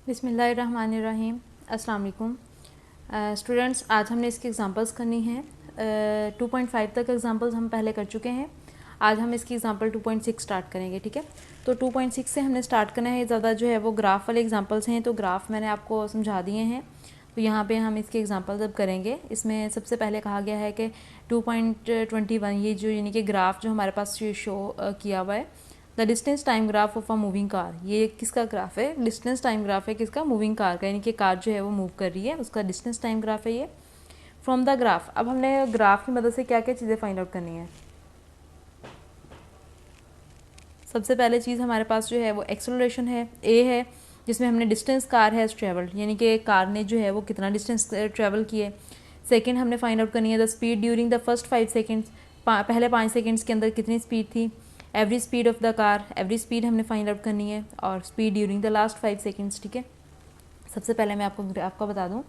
बिस्मिल्लाहिर्रहमानिर्रहीम। अस्सलाम वालेकुम स्टूडेंट्स, आज हमने इसकी एग्जांपल्स करनी है। 2.5 तक एग्जांपल्स हम पहले कर चुके हैं। आज हम इसकी एग्जांपल 2.6 स्टार्ट करेंगे। ठीक है, तो 2.6 से हमने स्टार्ट करना है। ज़्यादा जो है वो ग्राफ वाले एग्जांपल्स हैं, तो ग्राफ मैंने आपको समझा दिए हैं। तो यहाँ पे हम इसके एग्जांपल्स अब करेंगे। इसमें सबसे पहले कहा गया है कि 2.21 ये जो यानी कि ग्राफ जो हमारे पास शो किया हुआ है, the distance time graph of a moving car. ये किसका ग्राफ है? डिस्टेंस टाइम ग्राफ है किसका? मूविंग कार का, यानी कि कार जो है वो मूव कर रही है, उसका डिस्टेंस टाइम ग्राफ है ये। फ्रॉम द ग्राफ, अब हमने ग्राफ की मदद से क्या क्या चीज़ें फाइंड आउट करनी है। सबसे पहले चीज़ हमारे पास जो है वो एक्सेलरेशन है, ए है, जिसमें हमने डिस्टेंस कार हैज़ ट्रेवल्ड, यानी कि कार ने जो है वो कितना डिस्टेंस ट्रेवल किए। सेकेंड हमने फाइंड आउट करनी है the speed during the first 5 seconds, पहले 5 सेकेंड्स के अंदर कितनी स्पीड थी। Average speed of the car, average speed हमने फाइंड आउट करनी है, और speed during the last 5 seconds. ठीक है, सबसे पहले मैं आपको बता दूं,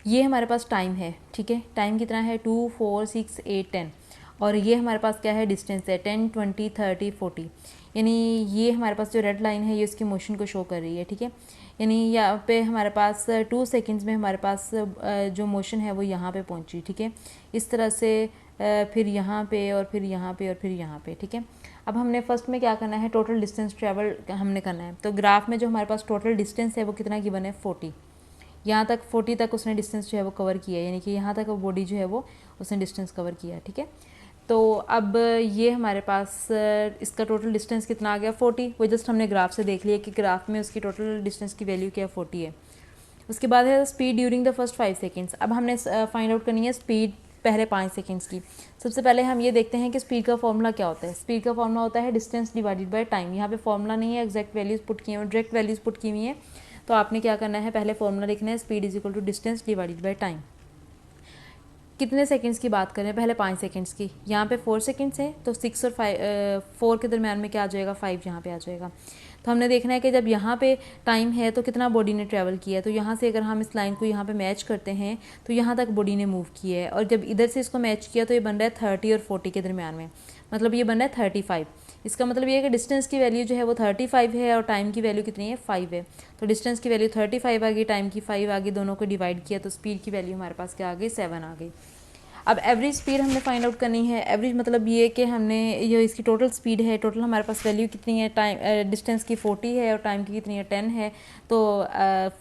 ये हमारे पास टाइम है। ठीक है, टाइम कितना है? 2, 4, 6, 8, 10। और ये हमारे पास क्या है? डिस्टेंस है 10, 20, 30, 40। यानी ये हमारे पास जो रेड लाइन है ये उसकी मोशन को शो कर रही है। ठीक है, यानी यहाँ पे हमारे पास 2 सेकेंड्स में हमारे पास जो मोशन है वो यहाँ पे पहुँची। ठीक है, इस तरह से फिर यहाँ पे और फिर यहाँ पे और फिर यहाँ पे। ठीक है, अब हमने फर्स्ट में क्या करना है? टोटल डिस्टेंस ट्रेवल हमने करना है। तो ग्राफ में जो हमारे पास टोटल डिस्टेंस है वो कितना गिवन है? 40। यहाँ तक 40 तक उसने डिस्टेंस जो है वो कवर किया है, यानी कि यहाँ तक वो बॉडी जो है वो उसने डिस्टेंस कवर किया है। ठीक है, तो अब ये हमारे पास इसका टोटल डिस्टेंस कितना आ गया? 40। वो जस्ट हमने ग्राफ से देख लिया कि ग्राफ में उसकी टोटल डिस्टेंस की वैल्यू क्या 40 है। उसके बाद है speed during the first 5 seconds. अब हमने फाइंड आउट करनी है स्पीड पहले 5 सेकेंड्स की। सबसे पहले हम ये देखते हैं कि स्पीड का फॉर्मूला क्या होता है। स्पीड का फॉर्मूला होता है डिस्टेंस डिवाइडेड बाय टाइम। यहाँ पे फॉर्मूला नहीं है, एग्जैक्ट वैल्यूज पुट की हैं, डायरेक्ट वैल्यूज पुट की हुई हैं। तो आपने क्या करना है? पहले फॉर्मूला लिखना है, speed is equal to distance divided by time. कितने सेकंड्स की बात करें? पहले 5 सेकंड्स की। यहाँ पे 4 सेकंड्स है, तो 6 और 4 के दरमियान में क्या आ जाएगा? 5 यहाँ पे आ जाएगा। तो हमने देखना है कि जब यहाँ पे टाइम है तो कितना बॉडी ने ट्रैवल किया है। तो यहाँ से अगर हम इस लाइन को यहाँ पे मैच करते हैं तो यहाँ तक बॉडी ने मूव किया है, और जब इधर से इसको मैच किया तो ये बन रहा है 30 और 40 के दरमियान में, मतलब ये बन रहा है 35। इसका मतलब ये है कि डिस्टेंस की वैल्यू जो है वो 35 है और टाइम की वैल्यू कितनी है? 5 है। तो डिस्टेंस की वैल्यू 35 आ गई, टाइम की 5 आ गई, दोनों को डिवाइड किया तो स्पीड की वैल्यू हमारे पास क्या आ गई? 7 आ गई। अब एवरेज स्पीड हमने फाइंड आउट करनी है। एवरेज मतलब ये कि हमने ये इसकी टोटल स्पीड है, टोटल हमारे पास वैल्यू कितनी है? टाइम डिस्टेंस की 40 है और टाइम की कितनी है? 10 है। तो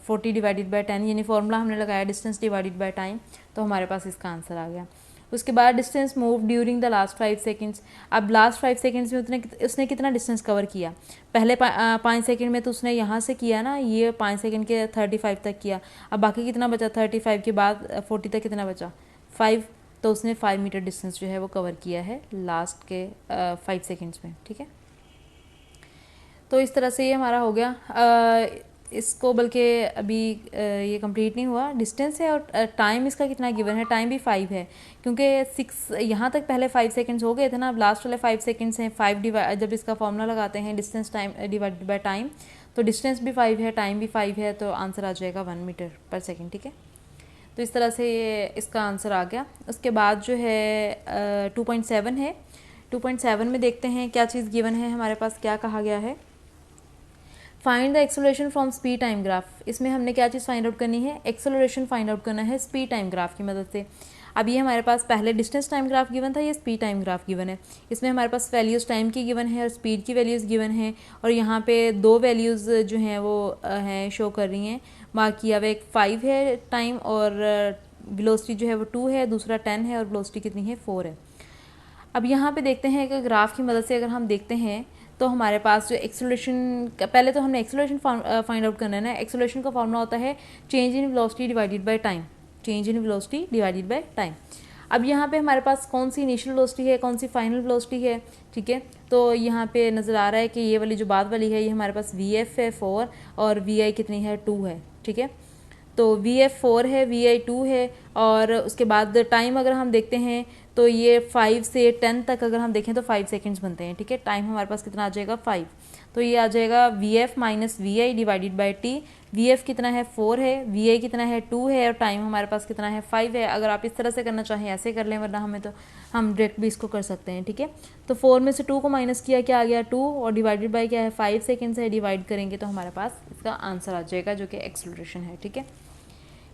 40 डिवाइडेड बाय 10, यानी फॉर्मूला हमने लगाया डिस्टेंस डिवाइडेड बाय टाइम, तो हमारे पास इसका आंसर आ गया। उसके बाद distance move during the last 5 seconds. अब लास्ट 5 सेकेंड्स में उसने कितना डिस्टेंस कवर किया? पहले 5 सेकेंड में तो उसने यहाँ से किया ना, ये 5 सेकेंड के 35 तक किया। अब बाकी कितना बचा? 35 के बाद 40 तक कितना बचा? 5। तो उसने 5 मीटर डिस्टेंस जो है वो कवर किया है लास्ट के 5 सेकेंड्स में। ठीक है, तो इस तरह से ये हमारा हो गया। इसको बल्कि अभी ये कंप्लीट नहीं हुआ। डिस्टेंस है और टाइम इसका कितना गिवन है? टाइम भी 5 है, क्योंकि 6 यहाँ तक पहले 5 सेकेंड्स हो गए थे ना, अब लास्ट वाले 5 सेकेंड्स हैं। 5 जब इसका फॉर्मूला लगाते हैं distance time divided by time, तो डिस्टेंस भी 5 है, टाइम भी 5 है, तो आंसर आ जाएगा 1 मीटर पर सेकेंड। ठीक है, तो इस तरह से ये इसका आंसर आ गया। उसके बाद जो है 2.7 है। 2.7 में देखते हैं क्या चीज़ गिवन है हमारे पास, क्या कहा गया है। Find the acceleration from speed time graph. इसमें हमने क्या चीज़ फाइंड आउट करनी है? एक्सेलरेशन फाइंड आउट करना है स्पीड टाइम ग्राफ की मदद से। अब ये हमारे पास पहले डिस्टेंस टाइम ग्राफ गिवन था, ये स्पीड टाइम ग्राफ गिवन है। इसमें हमारे पास वैल्यूज़ टाइम की गिवन है और स्पीड की वैल्यूज़ गिवन है, और यहाँ पे 2 वैल्यूज़ जो हैं वो हैं शो कर रही हैं, मार्क किया हुआ। एक 5 है टाइम, और वेलोसिटी जो है वो 2 है, दूसरा 10 है, और वेलोसिटी कितनी है? 4 है। अब यहाँ पे देखते हैं कि ग्राफ की मदद से अगर हम देखते हैं तो हमारे पास जो एक्सेलरेशन, पहले तो हमने एक्सेलरेशन फाइंड आउट करना है ना। एक्सेलरेशन का फॉर्मूला होता है change in velocity divided by time. Change in velocity divided by time. अब यहाँ पे हमारे पास कौन सी इनिशियल वेलोसिटी है, कौन सी फाइनल वेलोसिटी है? ठीक है, तो यहाँ पे नज़र आ रहा है कि ये वाली जो बाद वाली है ये हमारे पास VF है 4, और VI कितनी है? 2 है। ठीक है, तो VF 4 है, VI 2 है, और उसके बाद टाइम अगर हम देखते हैं तो ये 5 से 10 तक अगर हम देखें तो 5 सेकेंड्स बनते हैं, ठीक है। टाइम हमारे पास कितना आ जाएगा 5, तो ये आ जाएगा VF minus VI divided by T। VF कितना है 4 है, VI कितना है 2 है और टाइम हमारे पास कितना है 5 है। अगर आप इस तरह से करना चाहें ऐसे कर लें, वरना हमें तो हम डायरेक्ट भी इसको कर सकते हैं, ठीक है। तो 4 में से 2 को माइनस किया, क्या आ गया 2, और डिवाइडेड बाई क्या है 5 सेकेंड्स है, डिवाइड करेंगे तो हमारे पास इसका आंसर आ जाएगा जो कि एक्सेलरेशन है, ठीक है।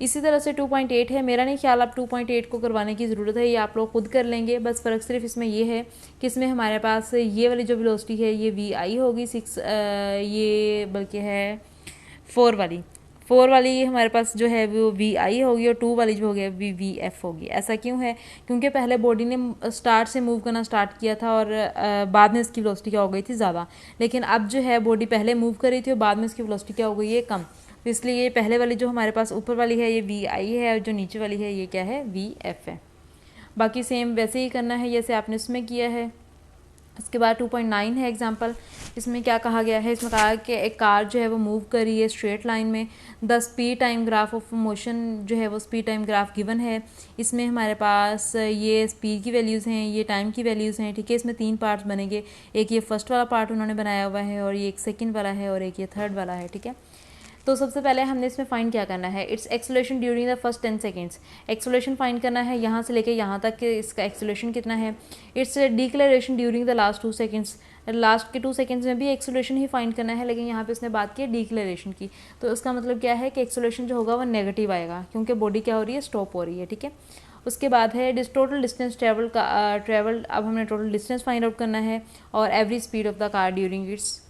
इसी तरह से 2.8 है, मेरा नहीं ख्याल आप 2.8 को करवाने की ज़रूरत है, ये आप लोग खुद कर लेंगे। बस फ़र्क सिर्फ इसमें ये है कि इसमें हमारे पास ये वाली जो वेलोसिटी है ये VI होगी 6, ये बल्कि है 4 वाली ये हमारे पास जो है वो VI होगी और 2 वाली जो होगी VF होगी। ऐसा क्यों है? क्योंकि पहले बॉडी ने स्टार्ट से मूव करना स्टार्ट किया था और बाद में इसकी वेलोसिटी क्या हो गई थी ज़्यादा, लेकिन अब जो है बॉडी पहले मूव कर रही थी और बाद में इसकी वेलोसिटी क्या हो गई है कम। तो इसलिए ये पहले वाली जो हमारे पास ऊपर वाली है ये VI है और जो नीचे वाली है ये क्या है VF है। बाकी सेम वैसे ही करना है जैसे आपने उसमें किया है। इसके बाद 2.9 है एग्जांपल। इसमें क्या कहा गया है, इसमें कहा कि एक कार जो है वो मूव कर रही है स्ट्रेट लाइन में, the speed time graph of motion जो है वो स्पीड टाइम ग्राफ गिवन है। इसमें हमारे पास ये स्पीड की वैल्यूज़ हैं, ये टाइम की वैल्यूज़ हैं, ठीक है। इसमें 3 पार्ट्स बनेंगे, एक ये फर्स्ट वाला पार्ट उन्होंने बनाया हुआ है और ये एक सेकेंड वाला है और एक ये थर्ड वाला है, ठीक है। तो सबसे पहले हमने इसमें फाइंड क्या करना है, it's acceleration during the first 10 seconds. Acceleration find करना है यहाँ से लेके यहाँ तक कि इसका एक्सेलरेशन कितना है। It's declaration during the last 2 seconds, last के 2 सेकेंड्स में भी एक्सेलरेशन ही फाइंड करना है, लेकिन यहाँ पे उसने बात की है डिक्लेरेशन की। तो उसका मतलब क्या है कि एक्सेलरेशन जो होगा वो नेगेटिव आएगा क्योंकि बॉडी क्या हो रही है, स्टॉप हो रही है, ठीक है। उसके बाद है टोटल डिस्टेंस ट्रेवल अब हमने टोटल डिस्टेंस फाइंड आउट करना है और average speed of the car during its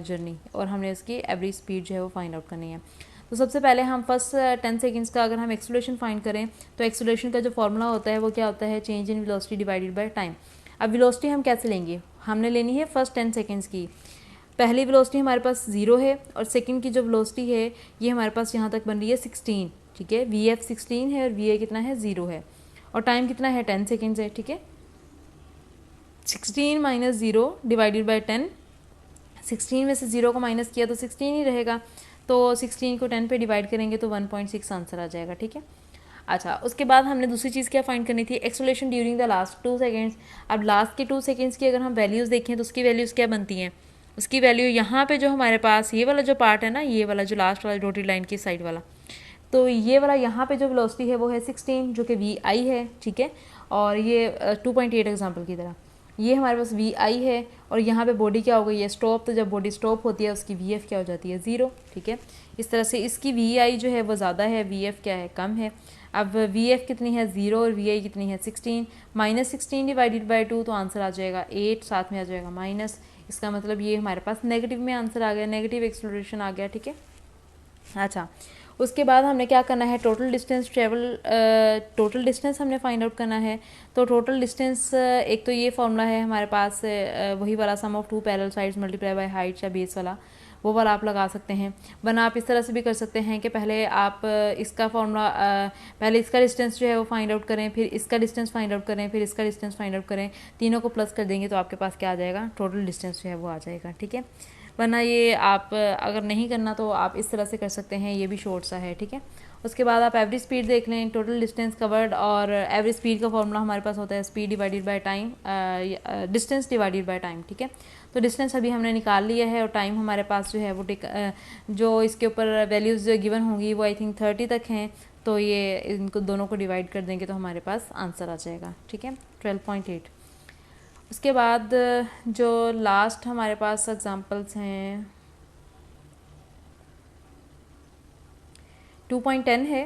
journey, और हमने इसकी एवरेज स्पीड जो है वो फाइंड आउट करनी है। तो सबसे पहले हम फर्स्ट 10 सेकेंड्स का अगर हम एक्सेलरेशन फाइंड करें तो एक्सेलरेशन का जो फॉर्मूला होता है वो क्या होता है, change in velocity divided by time. अब वेलोसिटी हम कैसे लेंगे, हमने लेनी है फर्स्ट 10 सेकेंड्स की। पहली वेलोसिटी हमारे पास 0 है और सेकंड की जो वेलोसिटी है ये हमारे पास यहाँ तक बन रही है 16, ठीक है। VF 16 है और VA कितना है 0 है और टाइम कितना है 10 सेकेंड्स है, ठीक है। 16 माइनस 0 डिवाइडेड बाई 10, 16 में से 0 को माइनस किया तो 16 ही रहेगा, तो 16 को 10 पे डिवाइड करेंगे तो 1.6 आंसर आ जाएगा, ठीक है। अच्छा, उसके बाद हमने दूसरी चीज़ क्या फाइंड करनी थी, acceleration during the last 2 seconds. अब लास्ट के 2 सेकेंड्स की अगर हम वैल्यूज़ देखें तो उसकी वैल्यूज़ क्या बनती हैं, उसकी वैल्यू यहाँ पे जो हमारे पास ये वाला जो पार्ट है ना, ये वाला जो लास्ट वाला डॉटेड लाइन की साइड वाला, तो ये वाला यहाँ पे जो वेलोसिटी है वो है 16 जो कि VI है, ठीक है। और ये 2.8 एग्जाम्पल की तरह ये हमारे पास VI है और यहाँ पे बॉडी क्या हो गई है स्टॉप, तो जब बॉडी स्टॉप होती है उसकी VF क्या हो जाती है 0, ठीक है। इस तरह से इसकी VI जो है वो ज़्यादा है, VF क्या है कम है। अब VF कितनी है 0 और VI कितनी है 16, माइनस 16 डिवाइडेड बाई 2 तो आंसर आ जाएगा 8, साथ में आ जाएगा माइनस, इसका मतलब ये हमारे पास नेगेटिव में आंसर आ गया, नेगेटिव एक्सेलरेशन आ गया, ठीक है। अच्छा, उसके बाद हमने क्या करना है, total distance travel, total distance हमने फाइंड आउट करना है। तो टोटल डिस्टेंस एक तो ये फॉर्मूला है हमारे पास, वही वाला sum of 2 parallel sides multiply by height या बेस वाला, वो वाला आप लगा सकते हैं। वरना आप इस तरह से भी कर सकते हैं कि पहले आप इसका फॉर्मूला, पहले इसका डिस्टेंस जो है वो फाइंड आउट करें, फिर इसका डिस्टेंस फाइंड आउट करें, फिर इसका डिस्टेंस फाइंड आउट करें, तीनों को प्लस कर देंगे तो आपके पास क्या आ जाएगा, टोटल डिस्टेंस जो है वो आ जाएगा, ठीक है। वरना ये आप अगर नहीं करना तो आप इस तरह से कर सकते हैं, ये भी शॉर्ट सा है, ठीक है। उसके बाद आप एवरेज स्पीड देख लें, टोटल डिस्टेंस कवर्ड, और एवरेज स्पीड का फॉर्मूला हमारे पास होता है speed divided by time, distance divided by time, ठीक है। तो डिस्टेंस अभी हमने निकाल लिया है और टाइम हमारे पास जो है वो जो इसके ऊपर वैल्यूज़ गिवन होंगी वो आई थिंक 30 तक हैं, तो ये इनको दोनों को डिवाइड कर देंगे तो हमारे पास आंसर आ जाएगा, ठीक है, 12.8। उसके बाद जो लास्ट हमारे पास एग्जांपल्स हैं 2.10 है।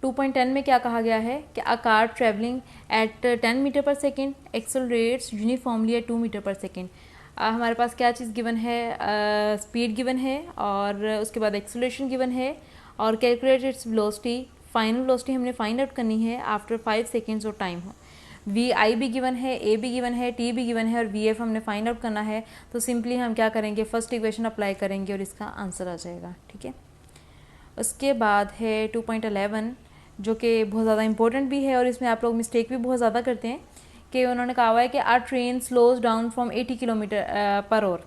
2.10 में क्या कहा गया है कि a car travelling at 10 metre per second accelerates uniformly at 2 metre per second. हमारे पास क्या चीज़ गिवन है, स्पीड गिवन है और उसके बाद एक्सेलरेशन गिवन है और calculate its velocity, final velocity हमने फाइंड आउट करनी है आफ्टर 5 सेकेंड्स और टाइम हो। VI भी गिवन है, A भी गिवन है, T भी गिवन है और VF हमने फाइंड आउट करना है। तो सिंपली हम क्या करेंगे, फर्स्ट इक्वेशन अप्लाई करेंगे और इसका आंसर आ जाएगा, ठीक है। उसके बाद है 2.11 जो कि बहुत ज़्यादा इंपॉर्टेंट भी है और इसमें आप लोग मिस्टेक भी बहुत ज़्यादा करते हैं कि उन्होंने कहा हुआ है कि are train slows down from 80 kilometre per hour.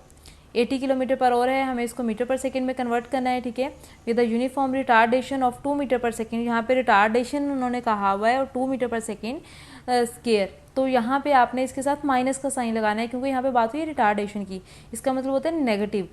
80 kilometre per hour है, हमें इसको मीटर पर सेकेंड में कन्वर्ट करना है, ठीक है, with the uniform retardation of 2 metre per second. यहाँ पे रिटार्डेशन उन्होंने कहा हुआ है और 2 मीटर पर सेकेंड स्केयर, तो यहाँ पे आपने इसके साथ माइनस का साइन लगाना है, क्योंकि यहाँ पे बात हुई है रिटार्डेशन की, इसका मतलब होता है नेगेटिव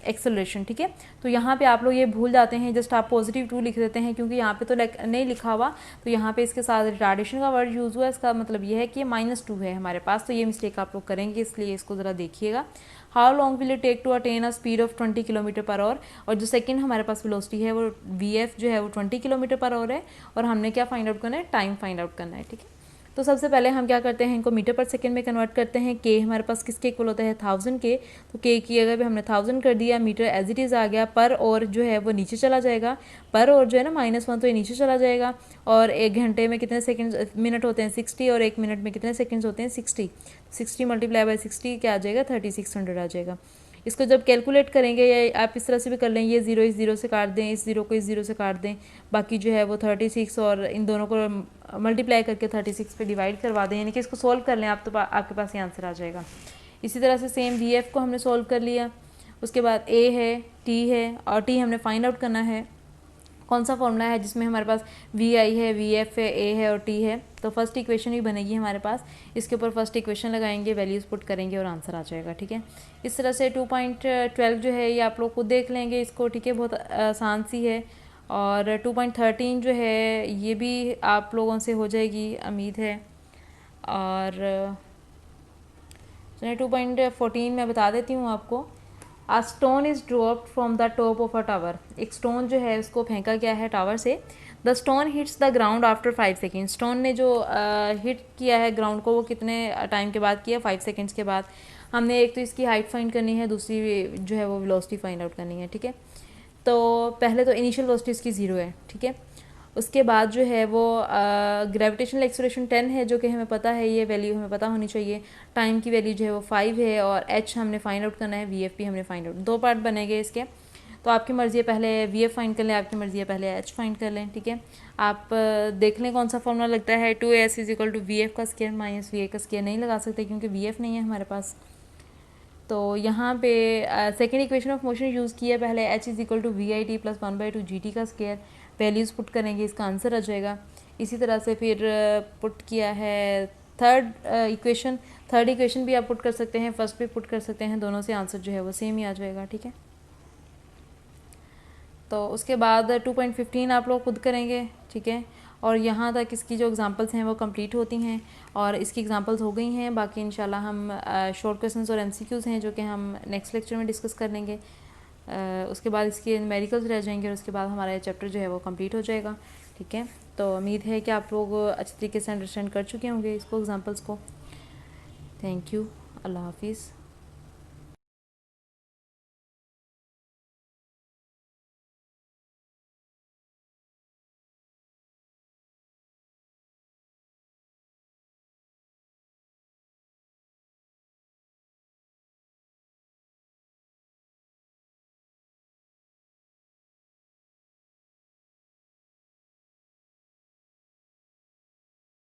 एक्सेलरेशन, ठीक है। तो यहाँ पे आप लोग ये भूल जाते हैं, जस्ट आप +2 लिख देते हैं, क्योंकि यहाँ पे तो नहीं लिखा हुआ, तो यहाँ पे इसके साथ रिटार्डेशन का वर्ड यूज़ हुआ है। इसका मतलब ये है कि -2 है हमारे पास, तो ये मिस्टेक आप लोग करेंगे, इसलिए इसको ज़रा देखिएगा। How long will it take to attain a speed of 20 km/h, और जो सेकंड हमारे पास वेलोसिटी है वो VF जो है वो 20 km/h है, और हमने क्या फाइंड आउट करना है, टाइम फाइंड आउट करना है, ठीक है। तो सबसे पहले हम क्या करते हैं, इनको मीटर पर सेकंड में कन्वर्ट करते हैं। के हमारे पास किसके इक्वल होता है, 1000 के, तो के की अगर हमने 1000 कर दिया, मीटर एज इट इज़ आ गया, पर और जो है वो नीचे चला जाएगा, पर और जो है ना -1, तो ये नीचे चला जाएगा। और 1 घंटे में कितने सेकंड मिनट होते हैं, 60, और 1 मिनट में कितने सेकंड्स होते हैं, 60। 60 × 60 क्या आ जाएगा, 3600 आ जाएगा। इसको जब कैलकुलेट करेंगे, या आप इस तरह से भी कर लें, ये 0 इस 0 से काट दें, इस 0 को इस 0 से काट दें, बाकी जो है वो 36 और इन दोनों को मल्टीप्लाई करके 36 पे डिवाइड करवा दें, यानी कि इसको सॉल्व कर लें आप, तो आपके पास ये आंसर आ जाएगा। इसी तरह से सेम VF को हमने सॉल्व कर लिया। उसके बाद A है, T है, और T हमने फाइंड आउट करना है। कौन सा फॉर्मूला है जिसमें हमारे पास VI है, VF है, A है और T है, तो फर्स्ट इक्वेशन भी बनेगी हमारे पास। इसके ऊपर फर्स्ट इक्वेशन लगाएंगे, वैल्यूज़ पुट करेंगे और आंसर आ जाएगा, ठीक है। इस तरह से 2.12 जो है ये आप लोग खुद देख लेंगे इसको, ठीक है, बहुत आसान सी है। और 2.13 जो है ये भी आप लोगों से हो जाएगी, उम्मीद है। और 2.14 मैं बता देती हूँ आपको। A stone is dropped from the top of a tower. एक स्टोन जो है उसको फेंका गया है टावर से। The stone hits the ground after 5 seconds. Stone ने जो हिट किया है ग्राउंड को, वो कितने टाइम के बाद किया, 5 सेकेंड्स के बाद। हमने एक तो इसकी हाइट फाइंड करनी है, दूसरी जो है वो वेलोसिटी फाइंड आउट करनी है, ठीक है। तो पहले तो इनिशियल वेलोसिटी इसकी 0 है, ठीक है। उसके बाद जो है वो ग्रेविटेशनल एक्सेलरेशन 10 है, जो कि हमें पता है, ये वैल्यू हमें पता होनी चाहिए। टाइम की वैल्यू जो है वो 5 है, और h हमने फाइंड आउट करना है, VF भी हमने फाइंड आउट। 2 पार्ट बनेंगे इसके, तो आपकी मर्ज़ी है पहले VF फाइंड कर लें, आपकी मर्ज़ी है पहले h फाइंड कर लें, ठीक है। आप देख लें कौन सा फॉर्मूला लगता है। 2s = VF का स्क्वायर - VA का स्क्वायर नहीं लगा सकते, क्योंकि VF नहीं है हमारे पास। तो यहाँ पे second equation of motion use किया पहले, h = VIT + 1/2 GT का स्क्वायर। वैल्यूज़ पुट करेंगे, इसका आंसर आ जाएगा। इसी तरह से फिर पुट किया है थर्ड इक्वेशन भी आप पुट कर सकते हैं, फर्स्ट भी पुट कर सकते हैं, दोनों से आंसर जो है वो सेम ही आ जाएगा, ठीक है। तो उसके बाद 2.15 आप लोग खुद करेंगे, ठीक है। और यहाँ तक इसकी जो एग्जांपल्स हैं वो कंप्लीट होती हैं, और इसकी एग्जांपल्स हो गई हैं। बाकी इंशाल्लाह हम शॉर्ट क्वेश्चंस और MCQs हैं जो कि हम नेक्स्ट लेक्चर में डिस्कस कर लेंगे। उसके बाद इसके न्यूमेरिकल्स रह जाएंगे, और उसके बाद हमारा ये चैप्टर जो है वो कंप्लीट हो जाएगा, ठीक है। तो उम्मीद है कि आप लोग अच्छे तरीके से अंडरस्टैंड कर चुके होंगे इसको, एग्जांपल्स को। थैंक यू, अल्लाह हाफिज़।